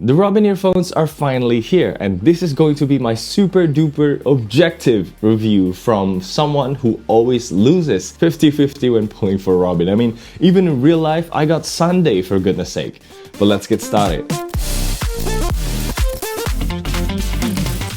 The Robin earphones are finally here, and this is going to be my super duper objective review from someone who always loses 50-50 when pulling for Robin. I mean, even in real life, I got Sunday for goodness sake. But let's get started.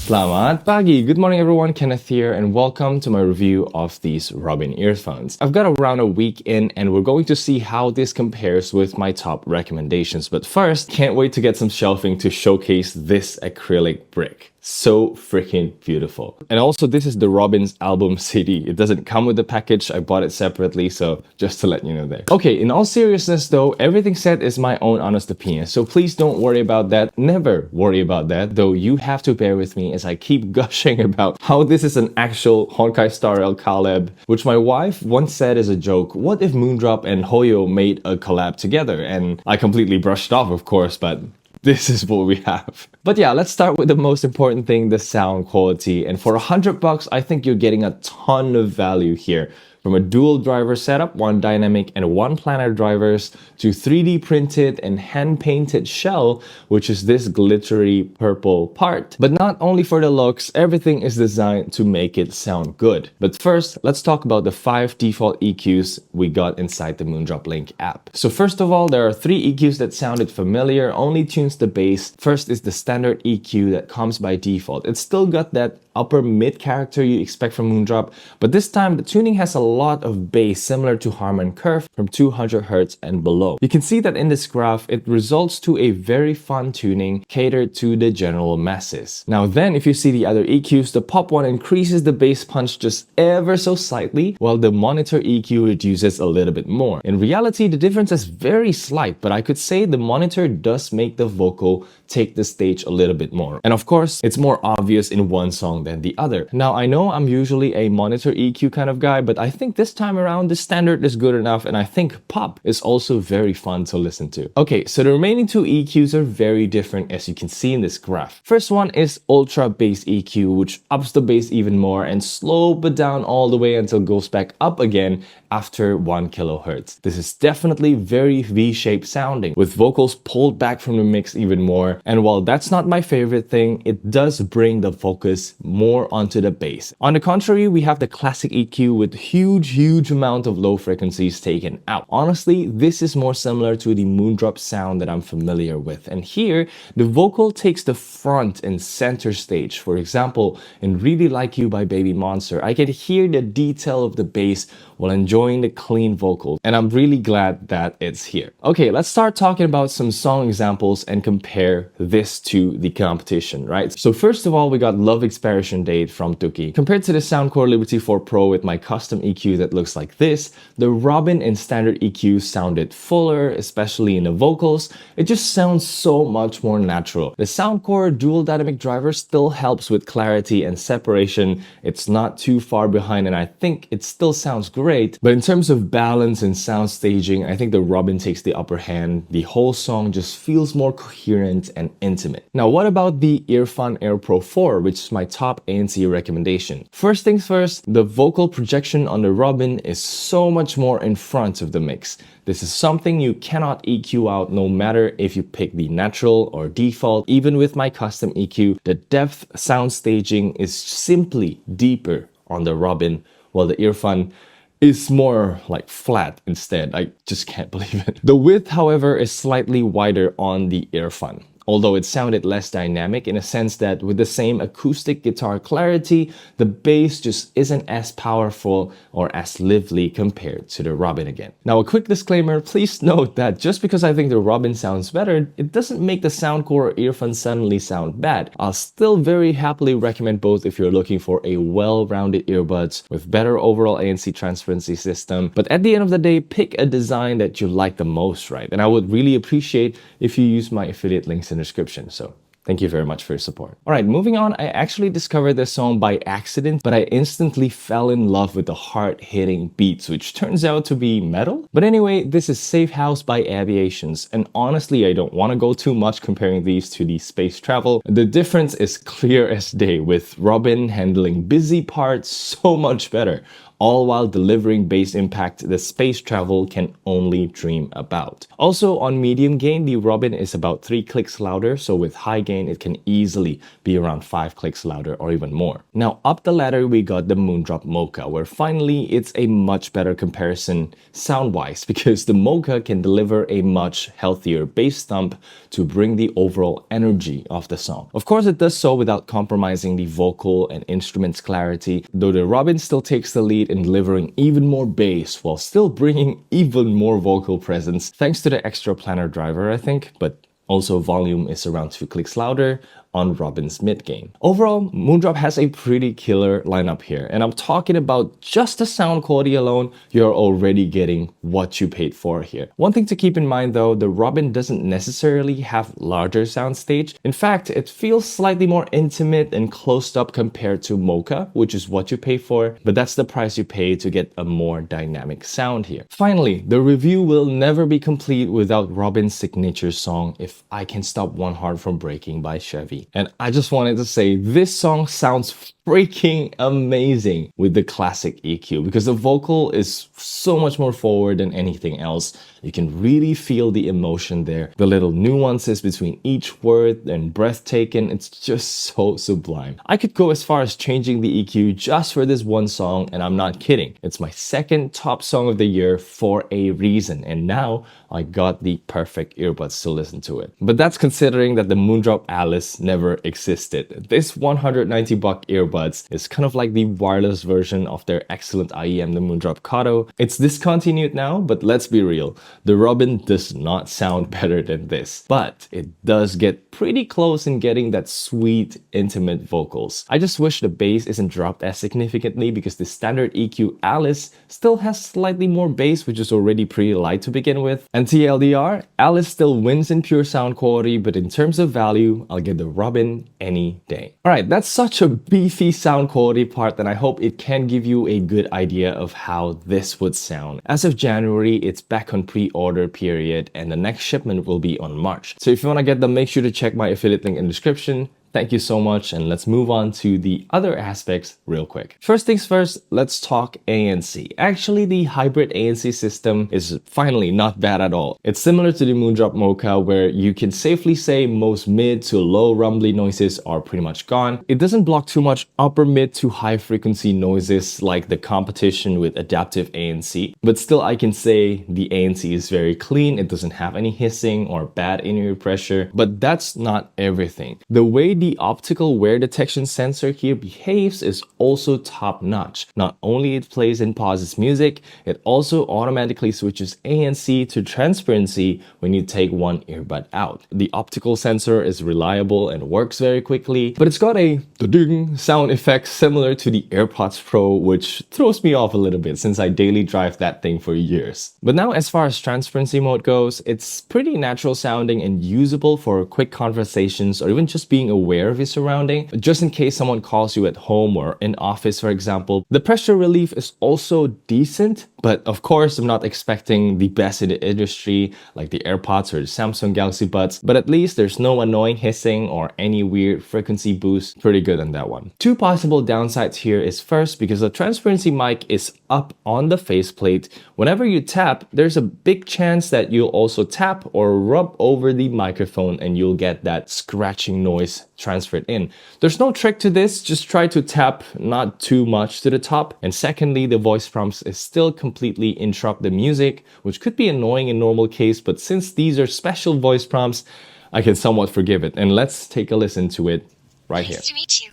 Selamat pagi! Good morning everyone, Kenneth here and welcome to my review of these Robin earphones. I've got around a week in and we're going to see how this compares with my top recommendations. But first, can't wait to get some shelving to showcase this acrylic brick. So freaking beautiful. And also this is the Robin's album CD. It doesn't come with the package, I bought it separately, so just to let you know there. Okay, in all seriousness though, everything said is my own honest opinion, so please don't worry about that. Never worry about that, though you have to bear with me as I keep gushing about how this is an actual Honkai Star Rail collab, which my wife once said as a joke, what if Moondrop and Hoyo made a collab together? And I completely brushed off, of course, but this is what we have. But yeah, let's start with the most important thing, the sound quality. And for $100, I think you're getting a ton of value here. From a dual driver setup, one dynamic and one planar drivers, to 3D printed and hand painted shell, which is this glittery purple part. But not only for the looks, everything is designed to make it sound good. But first, let's talk about the 5 default EQs we got inside the Moondrop Link app. So first of all, there are 3 EQs that sounded familiar, only tunes the bass. First is the standard EQ that comes by default. It's still got that upper mid character you expect from Moondrop, but this time the tuning has a lot of bass similar to Harman Curve from 200 Hz and below. You can see that in this graph it results to a very fun tuning catered to the general masses. Now then, if you see the other EQs, the pop one increases the bass punch just ever so slightly, while the monitor EQ reduces a little bit more. In reality, the difference is very slight, but I could say the monitor does make the vocal take the stage a little bit more. And of course, it's more obvious in one song than the other. Now, I know I'm usually a monitor EQ kind of guy, but I think this time around the standard is good enough, and I think pop is also very fun to listen to. Okay, so the remaining 2 EQs are very different, as you can see in this graph. First one is Ultra Bass EQ, which ups the bass even more and slows it down all the way until it goes back up again after 1 kHz. This is definitely very V-shaped sounding, with vocals pulled back from the mix even more. And while that's not my favorite thing, it does bring the focus more onto the bass. On the contrary, we have the classic EQ with huge amount of low frequencies taken out. Honestly, this is more similar to the Moondrop sound that I'm familiar with. And here, the vocal takes the front and center stage. For example, in Really Like You by Baby Monster, I can hear the detail of the bass while enjoying the clean vocals, and I'm really glad that it's here. Okay, let's start talking about some song examples and compare this to the competition, right? So first of all, we got Love Expiration Date from Tuki. Compared to the Soundcore Liberty 4 Pro with my custom EQ that looks like this, the Robin and standard EQ sounded fuller, especially in the vocals. It just sounds so much more natural. The Soundcore dual dynamic driver still helps with clarity and separation. It's not too far behind, and I think it still sounds great. But in terms of balance and sound staging, I think the Robin takes the upper hand. The whole song just feels more coherent and intimate. Now, what about the Earphone Air Pro 4, which is my top ANC recommendation? First things first, the vocal projection on the Robin is so much more in front of the mix. This is something you cannot EQ out no matter if you pick the natural or default. Even with my custom EQ, the depth sound staging is simply deeper on the Robin, while the Earphone is more like flat instead. I just can't believe it. The width, however, is slightly wider on the Earphone, although it sounded less dynamic in a sense that with the same acoustic guitar clarity, the bass just isn't as powerful or as lively compared to the Robin again. Now, a quick disclaimer, please note that just because I think the Robin sounds better, it doesn't make the Soundcore or Earphone suddenly sound bad. I'll still very happily recommend both if you're looking for a well-rounded earbuds with better overall ANC transparency system. But at the end of the day, pick a design that you like the most, right? And I would really appreciate if you use my affiliate links in the description. So thank you very much for your support. Alright, moving on, I actually discovered this song by accident, but I instantly fell in love with the hard-hitting beats, which turns out to be metal. But anyway, this is Safe House by Aviations, and honestly, I don't want to go too much comparing these to the Space Travel. The difference is clear as day, with Robin handling busy parts so much better. all while delivering bass impact the space travel can only dream about. Also, on medium gain, the Robin is about 3 clicks louder, so with high gain, it can easily be around 5 clicks louder or even more. Now, up the ladder, we got the Moondrop Mocha, where finally it's a much better comparison sound-wise, because the Mocha can deliver a much healthier bass thump to bring the overall energy of the song. Of course, it does so without compromising the vocal and instruments clarity, though the Robin still takes the lead in delivering even more bass while still bringing even more vocal presence thanks to the extra planar driver, I think, but also volume is around 2 clicks louder on Robin's mid gain. Overall, Moondrop has a pretty killer lineup here, and I'm talking about just the sound quality alone, you're already getting what you paid for here. One thing to keep in mind though, the Robin doesn't necessarily have larger soundstage. In fact, it feels slightly more intimate and closed up compared to Mocha, which is what you pay for, but that's the price you pay to get a more dynamic sound here. Finally, the review will never be complete without Robin's signature song, If I Can Stop One Heart From Breaking by Chevy. And I just wanted to say this song sounds freaking amazing with the classic EQ because the vocal is so much more forward than anything else. You can really feel the emotion there. The little nuances between each word and breath taken, it's just so sublime. I could go as far as changing the EQ just for this one song, and I'm not kidding. It's my second top song of the year for a reason, and now I got the perfect earbuds to listen to it. But that's considering that the Moondrop Alice never existed. This 190 buck earbuds is kind of like the wireless version of their excellent IEM, the Moondrop Kato. It's discontinued now, but let's be real. The Robin does not sound better than this, but it does get pretty close in getting that sweet, intimate vocals. I just wish the bass isn't dropped as significantly because the standard EQ Alice still has slightly more bass, which is already pretty light to begin with. And TLDR, Alice still wins in pure sound quality, but in terms of value, I'll get the Robin any day. Alright, that's such a beefy sound quality part that I hope it can give you a good idea of how this would sound. As of January, it's back on pre-order period and the next shipment will be on March. So if you want to get them, make sure to check my affiliate link in the description. Thank you so much, and let's move on to the other aspects real quick. First things first, let's talk ANC. Actually, the hybrid ANC system is finally not bad at all. It's similar to the Moondrop Mocha, where you can safely say most mid to low rumbly noises are pretty much gone. It doesn't block too much upper mid to high frequency noises like the competition with adaptive ANC, but still I can say the ANC is very clean. It doesn't have any hissing or bad in-ear pressure, but that's not everything. The way the optical wear detection sensor here behaves is also top notch. Not only it plays and pauses music, it also automatically switches ANC to transparency when you take one earbud out. The optical sensor is reliable and works very quickly, but it's got a da-ding sound effect similar to the AirPods Pro, which throws me off a little bit since I daily drive that thing for years. But now as far as transparency mode goes, it's pretty natural sounding and usable for quick conversations or even just being aware of your surrounding, just in case someone calls you at home or in office, for example. The pressure relief is also decent, but of course I'm not expecting the best in the industry like the AirPods or the Samsung Galaxy Buds, but at least there's no annoying hissing or any weird frequency boost. Pretty good on that one. Two possible downsides here is first, because the transparency mic is up on the faceplate, whenever you tap, there's a big chance that you'll also tap or rub over the microphone and you'll get that scratching noise transferred in. There's no trick to this, just try to tap not too much to the top. And secondly, the voice prompts is still completely interrupt the music, which could be annoying in normal case, but since these are special voice prompts, I can somewhat forgive it. And let's take a listen to it right here. Nice to meet you.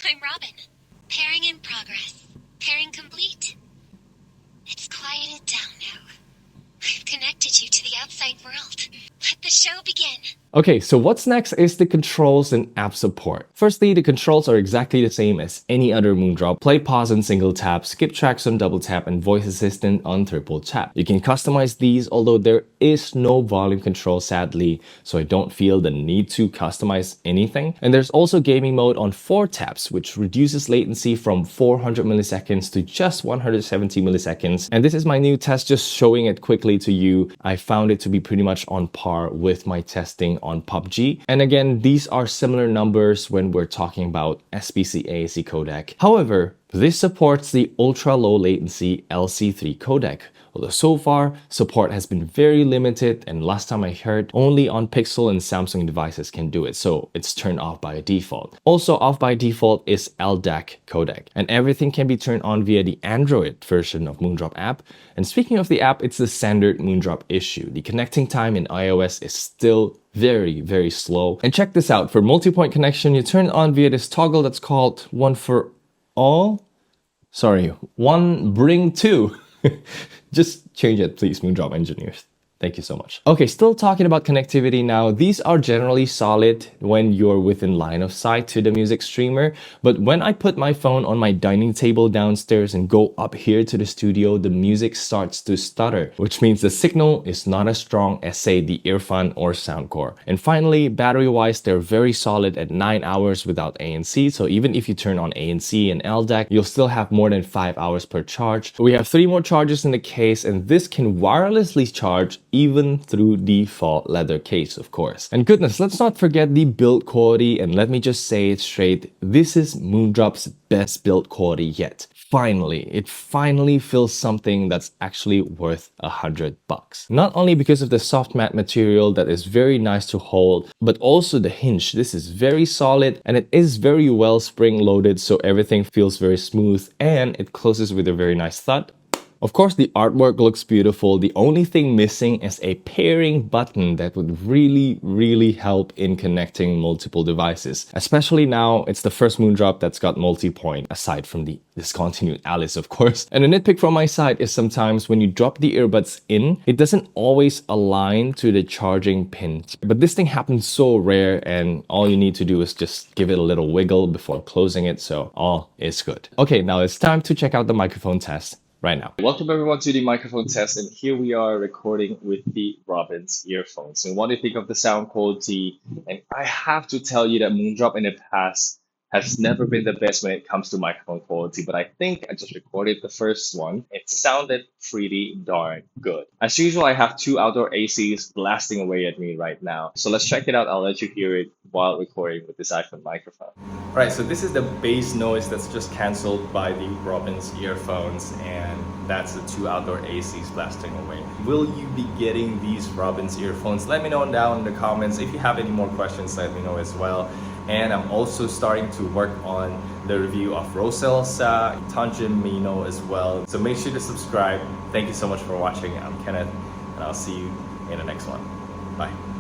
I'm Robin. Pairing in progress. Pairing complete. It's quieted down now. I've connected you to the outside world. Let the show begin. Okay, so what's next is the controls and app support. Firstly, the controls are exactly the same as any other Moondrop. Play, pause on single tap, skip tracks on double tap, and voice assistant on triple tap. You can customize these, although there is no volume control sadly, so I don't feel the need to customize anything. And there's also gaming mode on 4 taps, which reduces latency from 400 milliseconds to just 170 milliseconds. And this is my new test, just showing it quickly to you. I found it to be pretty much on par with my testing on PUBG. And again, these are similar numbers when we're talking about SBC AAC codec. However, This supports the ultra low latency LC3 codec, although so far support has been very limited, and last time I heard only on Pixel and Samsung devices can do it, so it's turned off by default. Also off by default is LDAC codec, and everything can be turned on via the Android version of Moondrop app. And speaking of the app, it's the standard Moondrop issue. The connecting time in iOS is still very slow. And check this out, for multi-point connection, you turn it on via this toggle that's called One for All. Sorry, One Bring Two. Just change it, please, Moondrop engineers. Thank you so much. Okay, still talking about connectivity now. These are generally solid when you're within line of sight to the music streamer, but when I put my phone on my dining table downstairs and go up here to the studio, the music starts to stutter, which means the signal is not as strong as, say, the Earphone or Soundcore. And finally, battery-wise, they're very solid at 9 hours without ANC, so even if you turn on ANC and LDAC, you'll still have more than 5 hours per charge. We have 3 more chargers in the case, and this can wirelessly charge even through the default leather case, of course. And goodness, let's not forget the build quality, and let me just say it straight, this is Moondrop's best build quality yet. It finally feels something that's actually worth $100. Not only because of the soft matte material that is very nice to hold, but also the hinge. This is very solid and it is very well spring loaded, so everything feels very smooth and it closes with a very nice thud. Of course, the artwork looks beautiful. The only thing missing is a pairing button that would really help in connecting multiple devices. Especially now, it's the first Moondrop that's got multi-point, aside from the discontinued Alice, of course. And a nitpick from my side is sometimes when you drop the earbuds in, it doesn't always align to the charging pin. But this thing happens so rare, and all you need to do is just give it a little wiggle before closing it, so all is good. Okay, now it's time to check out the microphone test right now. Welcome everyone to the microphone test, and here we are recording with the Robbins earphones. And what do you think of the sound quality? And I have to tell you that Moondrop in the past has never been the best when it comes to microphone quality, but I think I just recorded the first one. It sounded pretty darn good. As usual, I have 2 outdoor ACs blasting away at me right now. So let's check it out. I'll let you hear it while recording with this iPhone microphone. Right, so this is the bass noise that's just canceled by the Robbins earphones, and that's the 2 outdoor ACs blasting away. Will you be getting these Robbins earphones? Let me know down in the comments. If you have any more questions, let me know as well. And I'm also starting to work on the review of Rosel's Tanjin Mino as well. So make sure to subscribe. Thank you so much for watching. I'm Kenneth, and I'll see you in the next one. Bye.